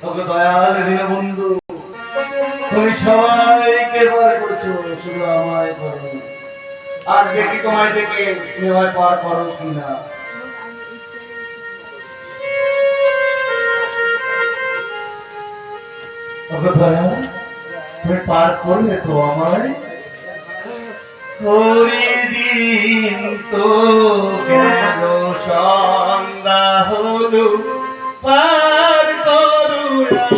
তোকে দয়াল দীনবন্ধু, তুমি সবাইকে বার করছো, শুধু আমায় করো। আর দেখি তোমায় দেখে তুমি আমায় পার করো কিনা। তোকে দয়াল, তুমি পার করলে তো আমায়। হরিদিন তো কেন সন্ধ্যা হলো, পার করুয়া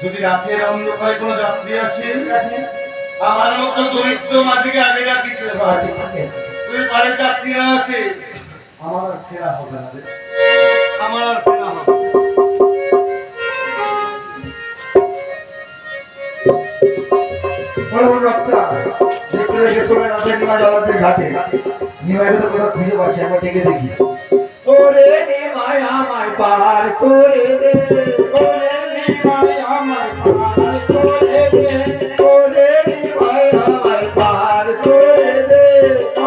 যদি রাতের অন্ধকারে কোনো যাত্রী আসে, আমার মতো দরিদ্র মাঝিকে আগে রাখিস রে ভাই। তুই পারে যাত্রী না আসে, আমার আর ফেরা হবে না রে, আমার আর ফেরা হবে। ঘাটে নিমাই তো কোথাও খুঁজে পাচ্ছি, একবার ডেকে দেখি। ওরে নিমাই আমায় পার করে দে, ওরে নিমাই আমায় পার করে দে, ওরে নিমাই আমায় পার করে দে,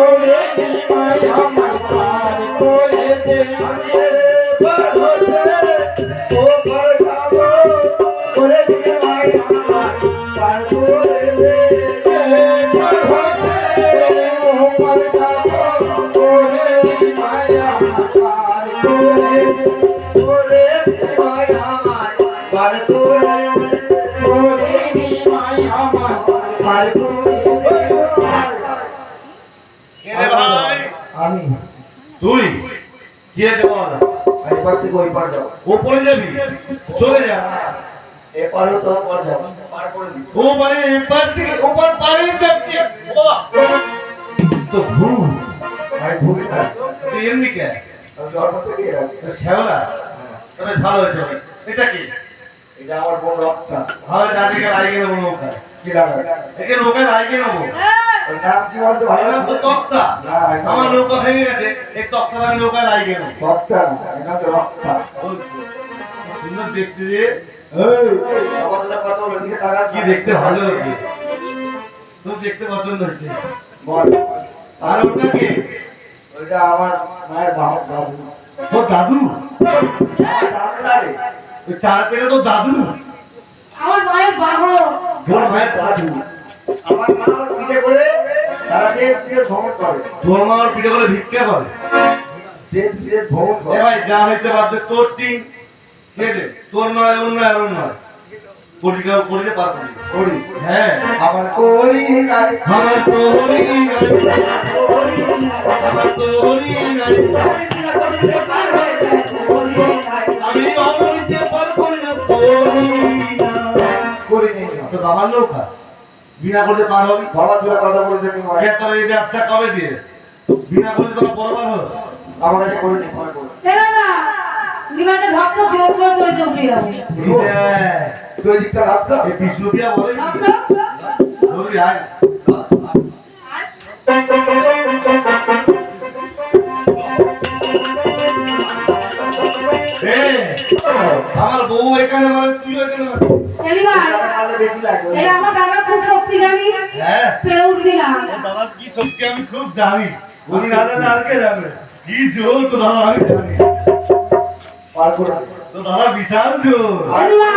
ওরে নিমাই আমায় পার করে দে। আমি পার হতে ও পার যাব, ওরে নিমাই আমায় পার করে দে, পার হতে ও পার যাব, ওরে নিমাই আমায় পার করে দে, ওরে নিমাই আমায় পার করে দে, ওরে নিমাই আমায় পার করে দে। কে ভাই? আমি। তুই কে বল? আমি পার থেকে ওই পার যাব। ওপরে যাবি? চলে যা। এপারও তো পার যাব, পার করে দি। ও মানে এপার থেকে ওপার পারে যাচ্ছি। ও তো ভুল ভাই ভুগি না তুই এমনি কে জন্ম থেকে শ্যাওলা তবে ভালো হয়েছে ভাই। এটা কি এটা আমার বোন রক্তা ভালো দাদিকে লাগিয়ে নেবো নৌকা কি লাগায় একে নৌকায় লাগিয়ে নেবো ওর নাম কি বলতো ভালো এলাম তো তক্তা না এটা আমার নৌকা ভেঙে গেছে এই তক্তাটা আমি নৌকায় লাগিয়ে নেবো রক্তা না এটা তো রক্তা ওই কি সুন্দর দেখতে যে এই আমাদের কত ওদিকে তাকাস কি দেখতে ভালো হয়েছে তোর দেখতে পছন্দ হয়েছে বল আর ওটা কে ওইটা আমার মায়ের বাবা দাদু তোর দাদু দাদু না রে ওই চার পেটে তোর দাদু আমার মায়ের বাবা তোর মায়ের দাদু আমার মা ওর পিঠে করে তারা দেশ বিদেশ ভ্রমণ করে তোর মা ওর পিঠে করে ভিক্ষা করে দেশ বিদেশ ভ্রমণ এ করে ভাই যা হয়েছে বাদ দে তোর তিন ঠিক আছে তোর নয় অন্য আর অন্য নয় পরীক্ষা করতে পারবো না। করি হ্যাঁ আমার করি নাই আমার তোরই নাই আমার তোরই নাই আমি অমরিতে পারবো না তোরই না করি নাই তো বাবার নৌকা বিনা করতে পার হবি বাবা দুটা কথা বলতে নি ভাই কে তোর এই ব্যবসা কবে দিয়ে বিনা করতে তোরা পরবার হস আমার কাছে করে নি পরে করে এরা না নিমাকে ভক্ত জোর করে করে চলে যাবে তুই দিকটা রাখতো এই বিষ্ণুপ্রিয়া বলে কি বলবি আয় আমার বউ এখানে মানে তুই এখানে মানে এলিবা মারলে বেশি লাগবে এই আমার দাদা খুব শক্তিশালী হ্যাঁ পেরে উঠবি না ও দাদা কি শক্তি আমি খুব জানি উনি না জানলে আর কে জানবে কি জোর তো দাদা আমি জানি পার করে তো দাদা বিশাল জোর এলিবা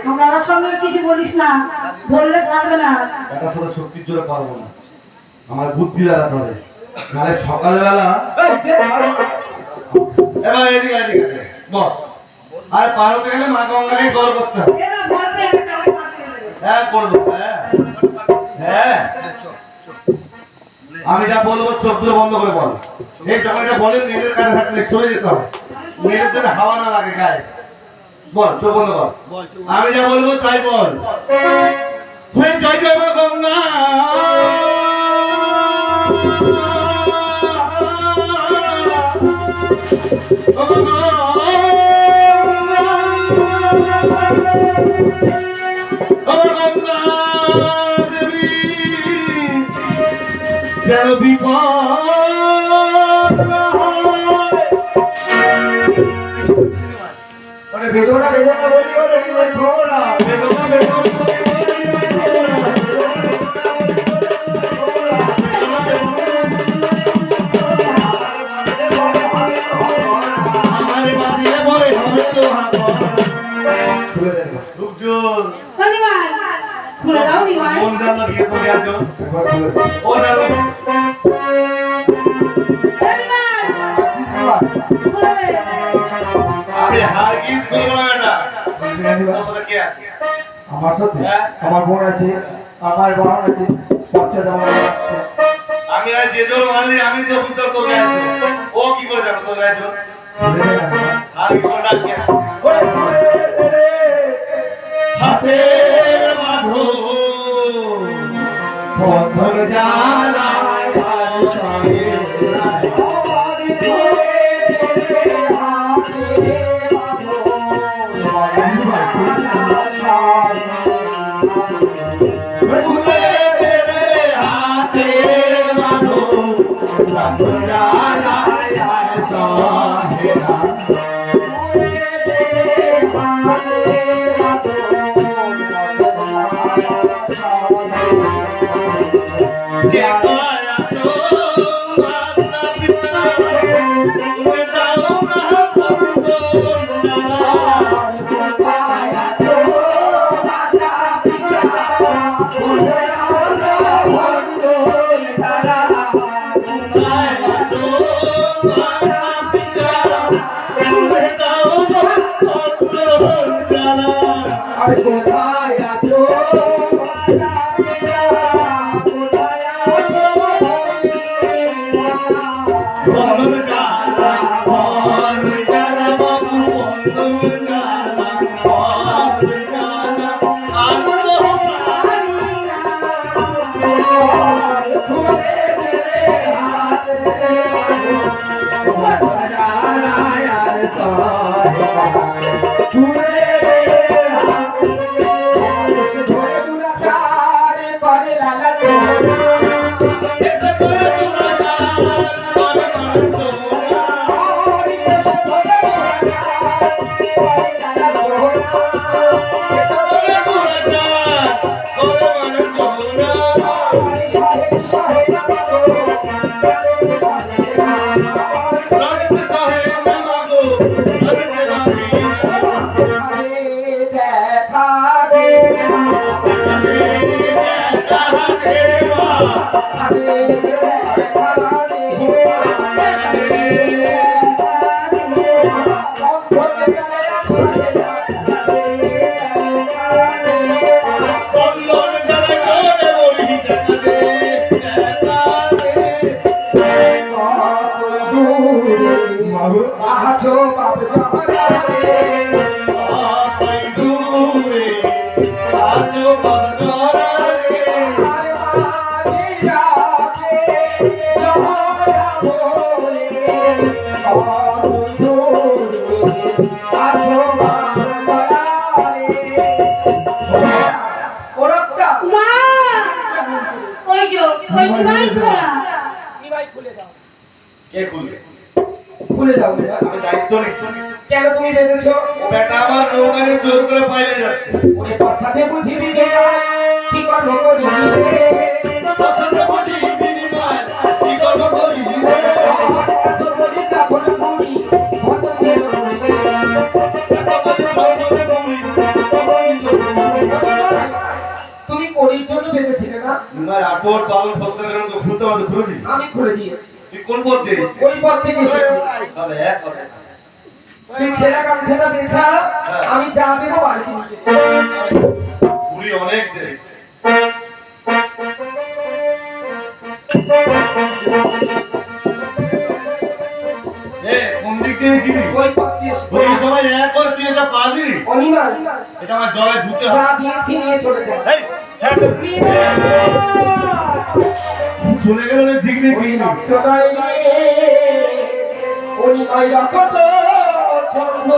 আমার দাদার সঙ্গে কিছু বলিস না বললে ছাড়বে না এটার সাথে শক্তির জোরে পারবো না আমার বুদ্ধি লাগাতে হবে নাহলে সকালবেলা এবার এদিকে এদিকে বস আর পার হতে গেলে মা গঙ্গাকে গড় করতে হবে এরা ভরতে একটা চালে মারতে দেবে হ্যাঁ করে দেবো হ্যাঁ হ্যাঁ আমি যা বলবো চোখ ধরে বন্ধ করে বল এই যখন এটা বলে মেয়েদের কাছে থাকলে সরে যেতে হবে মেয়েদের যেন হাওয়া না লাগে গায়ে বল চোখ বন্ধ কর আমি যা বলবো তাই বল হয়ে জয় জয় মা গঙ্গা ও গঙ্গা দেবী যেন বিপদ না হয়। মানে বেদনা বেদনা বলি বলে কি ভাই খবরা বেদনা বেদনা আমারে বাজিয়ে বলে হবে তো খুলে দেন খুব জোর এলিবা খুলে দাও নিমা কোন জাল লাগিয়ে পড়ে আছো একবার খুলে দেন ও জাল এলিবা খুলে দে আমি হারগিজ করবো না এটা বিরিয়ানি ওর সাথে কে আছে আমার সাথে হ্যাঁ। আমার বোন আছে আমার বোন আছে বাচ্চা দামা আছে আমি আর যে জোর মারলি আমি তো বুঝতে তোর গায়ে আছে ও কি করে যাবে তোর গায়ে জোর খুলে দেন না আর কিছু ডাক কে ওরে খুলে দে রে হাতের মাধো বন্ধন জানায় আর চাই আরে কোথায় আছো Oh, এসে করে তোরা যান করে মানুষ যমুনা এসে করে তোরা যান করে মানুষ যমুনা রাতে সাহেব লাগো রাতে আছো বাপ মা ওই যে ওই ডিভাইস করা কে খুলবে? খুলে যাও বেটা। আমি দায়িত্ব নিচ্ছি। কেন তুমি বেঁধেছো? ও বেটা আমার নৌকানে জোর করে পাইলে যাচ্ছে। ওরে পাছাতে বুঝিবি গে কি করব করিবি রে পছন্দ বুঝি বিনিময় কি করব করিবি রে? এত বলি তখন বুড়ি কত দিয়ে তুমি করির জন্য বেঁধেছিলে না? না আটর পালন ফসল এরকম তো খুলতে পারতো খুলে দিই। আমি খুলে দিয়েছি। তুই কোন পথ দিয়ে দিয়েছিস? ওই পথ থেকে এসেছি। তবে এক কথা। তুই ছেঁড়া গামছাটা বেছা, আমি যা দেবো বাড়িতে নিয়ে বুড়ি অনেক দেরি। কোন দিক দিয়ে ছিলি? ওই পথ দিয়ে এসেছি। ওই সময় এক করে তুই এটা পাবি? অনিমাল এটা আমার জলে ধুতে যা হবে। দিয়েছি নিয়ে চলে যা। এই ছাড় তো। চলে গেল না ঠিক নেই ঠিক নেই। অনিমাই কত ছন্দ